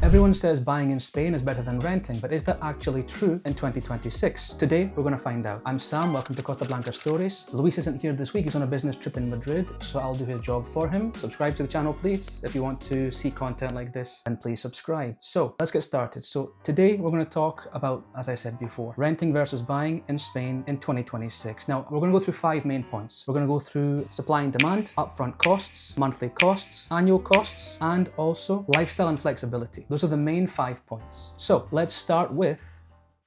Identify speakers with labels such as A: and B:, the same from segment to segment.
A: Everyone says buying in Spain is better than renting, but is that actually true in 2026? Today, we're going to find out. I'm Sam, welcome to Costa Blanca Stories. Luis isn't here this week, he's on a business trip in Madrid, so I'll do his job for him. Subscribe to the channel, please. If you want to see content like this, then please subscribe. So, let's get started. So, today we're going to talk about, as I said before, renting versus buying in Spain in 2026. Now, we're going to go through 5 main points. We're going to go through supply and demand, upfront costs, monthly costs, annual costs, and also lifestyle and flexibility. Those are the main 5 points. So let's start with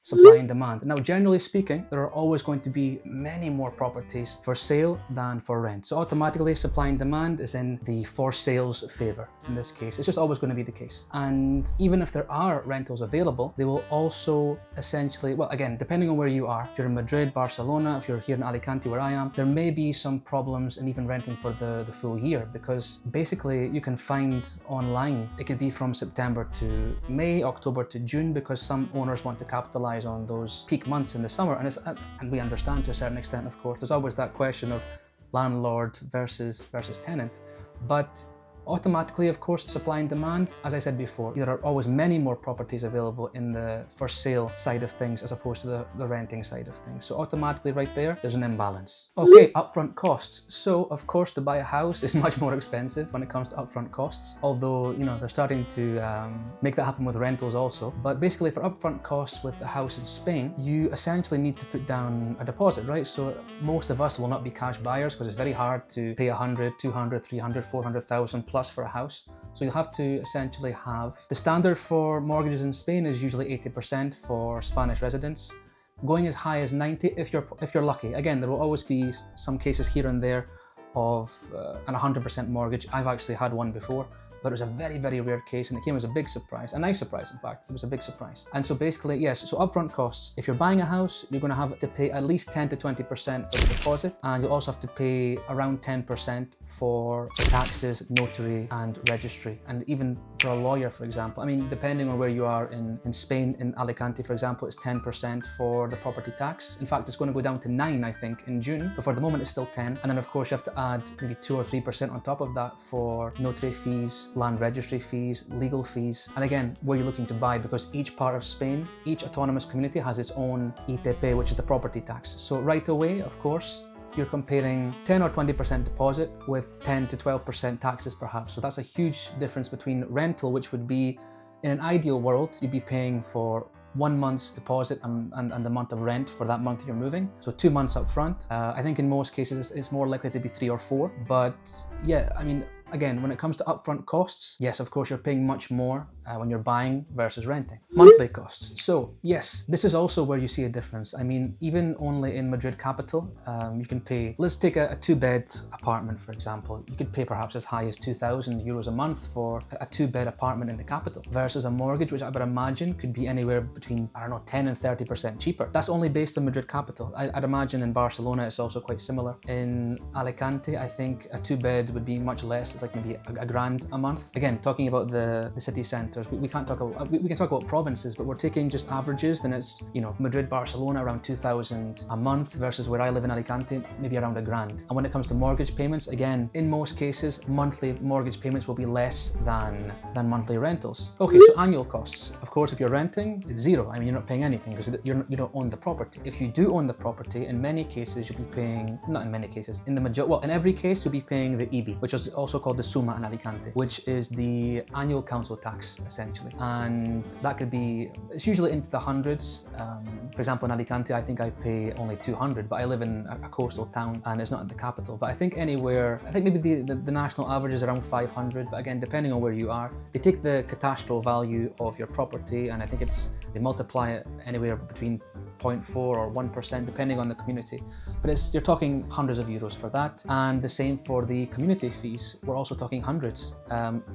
A: supply and demand. Now, generally speaking, there are always going to be many more properties for sale than for rent. So automatically, supply and demand is in the for sales favor. In this case, it's just always going to be the case. And even if there are rentals available, they will also essentially, well, again, depending on where you are, if you're in Madrid, Barcelona, if you're here in Alicante where I am, there may be some problems in even renting for the full year, because basically you can find online, it could be from September to May, October to June, because some owners want to capitalize on those peak months in the summer, and we understand to a certain extent, of course. There's always that question of landlord versus tenant, but automatically, of course, supply and demand, as I said before, there are always many more properties available in the for sale side of things as opposed to the renting side of things. So automatically right there's an imbalance. Okay, upfront costs. So of course, to buy a house is much more expensive when it comes to upfront costs, although, you know, they're starting to make that happen with rentals also. But basically for upfront costs with a house in Spain, you essentially need to put down a deposit, right? So most of us will not be cash buyers because it's very hard to pay 100, 200, 300, 400,000 plus for a house. So you'll have to essentially have, the standard for mortgages in Spain is usually 80% for Spanish residents, going as high as 90 if you're lucky. Again, there will always be some cases here and there of an 100% mortgage. I've actually had one before, but it was a very, very rare case, and it came as a big surprise, a nice surprise in fact. It was a big surprise. And so basically, yes, so upfront costs. If you're buying a house, you're going to have to pay at least 10 to 20% for the deposit, and you'll also have to pay around 10% for taxes, notary, and registry. And even for a lawyer, for example, I mean, depending on where you are in Spain, in Alicante, for example, it's 10% for the property tax. In fact, it's going to go down to 9, I think, in June, but for the moment it's still 10. And then of course you have to add maybe 2 or 3% on top of that for notary fees, land registry fees, legal fees, and again, where you're looking to buy, because each part of Spain, each autonomous community has its own ITP, which is the property tax. So right away, of course, you're comparing 10 or 20% deposit with 10 to 12% taxes perhaps. So that's a huge difference between rental, which would be, in an ideal world, you'd be paying for 1 month's deposit and the month of rent for that month you're moving. So 2 months up front. I think in most cases it's more likely to be 3 or 4. But yeah, I mean, again, when it comes to upfront costs, yes, of course, you're paying much more when you're buying versus renting. Monthly costs. So yes, this is also where you see a difference. I mean, even only in Madrid capital, you can pay, let's take a 2-bed apartment, for example. You could pay perhaps as high as 2,000 euros a month for a 2-bed apartment in the capital versus a mortgage, which I would imagine could be anywhere between, I don't know, 10 and 30% cheaper. That's only based on Madrid capital. I'd imagine in Barcelona, it's also quite similar. In Alicante, I think a 2-bed would be much less. It's like maybe a grand a month. Again, talking about the city centres, we can't talk about, we can talk about provinces, but we're taking just averages, then it's, you know, Madrid, Barcelona, around 2,000 a month versus where I live in Alicante, maybe around a grand. And when it comes to mortgage payments, again, in most cases, monthly mortgage payments will be less than monthly rentals. Okay, so annual costs. Of course, if you're renting, it's 0. I mean, you're not paying anything because you don't own the property. If you do own the property, in many cases, you'll be paying, not in many cases, in every case, you'll be paying the IBI, which is also called the Suma in Alicante, which is the annual council tax, essentially. And that could be, it's usually into the hundreds. For example, in Alicante, I think I pay only 200, but I live in a coastal town and it's not at the capital. But I think anywhere, I think maybe the national average is around 500. But again, depending on where you are, they take the catastral value of your property, and I think they multiply it anywhere between 0.4 or 1%, depending on the community. But you're talking hundreds of euros for that. And the same for the community fees. We're also talking hundreds,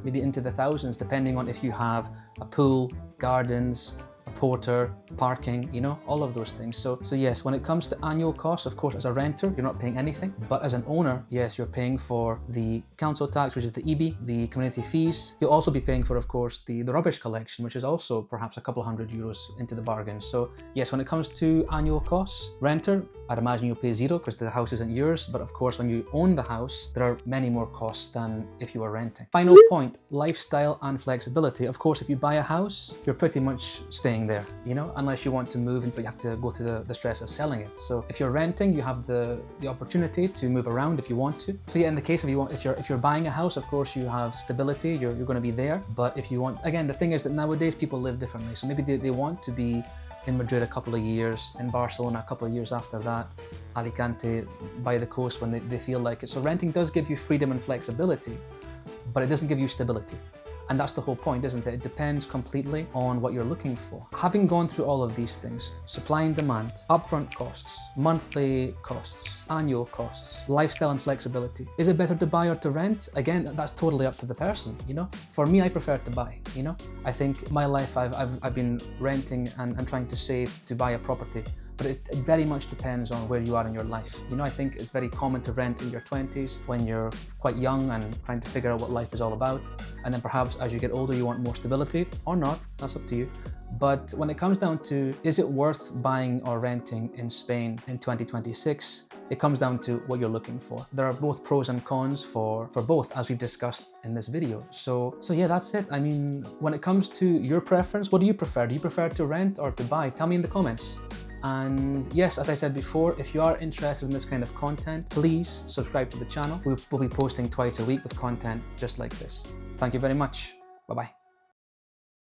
A: maybe into the thousands, depending on if you have a pool, gardens, a porter, parking, you know, all of those things. So yes, when it comes to annual costs, of course, as a renter, you're not paying anything. But as an owner, yes, you're paying for the council tax, which is the EB, the community fees. You'll also be paying for, of course, the rubbish collection, which is also perhaps a couple €100 into the bargain. So yes, when it comes to annual costs, renter, I'd imagine you'll pay zero because the house isn't yours. But of course, when you own the house, there are many more costs than if you were renting. Final point, lifestyle and flexibility. Of course, if you buy a house, you're pretty much staying there, you know, unless you want to move, but you have to go through the stress of selling it. So if you're renting, you have the opportunity to move around if you want to. So yeah, in the case of if you're buying a house, of course, you have stability, you're going to be there. But if you want, again, the thing is that nowadays people live differently. So maybe they want to be in Madrid a couple of years, in Barcelona a couple of years after that, Alicante by the coast when they feel like it. So renting does give you freedom and flexibility, but it doesn't give you stability. And that's the whole point, isn't it? It depends completely on what you're looking for. Having gone through all of these things, supply and demand, upfront costs, monthly costs, annual costs, lifestyle and flexibility. Is it better to buy or to rent? Again, that's totally up to the person, you know? For me, I prefer to buy, you know? I think my life, I've been renting and trying to save to buy a property. But it very much depends on where you are in your life. You know, I think it's very common to rent in your 20s when you're quite young and trying to figure out what life is all about. And then perhaps as you get older, you want more stability or not, that's up to you. But when it comes down to, is it worth buying or renting in Spain in 2026? It comes down to what you're looking for. There are both pros and cons for both, as we've discussed in this video. So yeah, that's it. I mean, when it comes to your preference, what do you prefer? Do you prefer to rent or to buy? Tell me in the comments. And yes, as I said before, if you are interested in this kind of content, please subscribe to the channel. We'll be posting twice a week with content just like this. Thank you very much. Bye-bye.